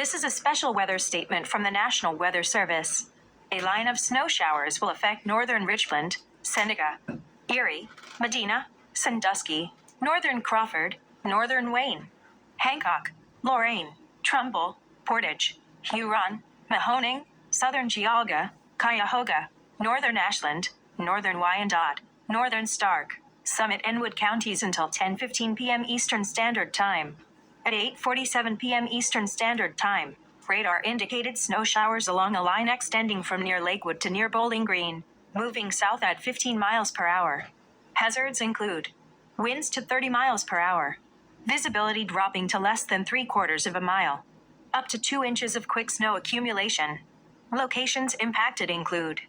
This is a special weather statement from the National Weather Service. A line of snow showers will affect northern Richland, Seneca, Erie, Medina, Sandusky, northern Crawford, northern Wayne, Hancock, Lorain, Trumbull, Portage, Huron, Mahoning, southern Geauga, Cuyahoga, northern Ashland, northern Wyandotte, northern Stark, Summit and Wood counties until 10:15 p.m. Eastern Standard Time. At 8:47 p.m. Eastern Standard Time, radar indicated snow showers along a line extending from near Lakewood to near Bowling Green, moving south at 15 miles per hour. Hazards include winds to 30 miles per hour, visibility dropping to less than 3/4 of a mile, up to 2 inches of quick snow accumulation. Locations impacted include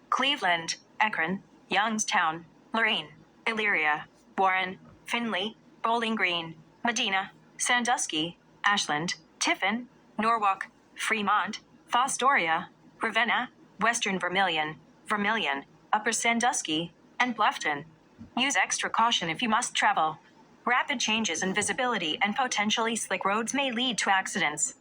Cleveland, Akron, Youngstown, Lorain, Elyria, Warren, Findlay, Bowling Green, Medina, Sandusky, Ashland, Tiffin, Norwalk, Fremont, Fostoria, Ravenna, Western Vermilion, Upper Sandusky, and Bluffton. Use extra caution if you must travel. Rapid changes in visibility and potentially slick roads may lead to accidents.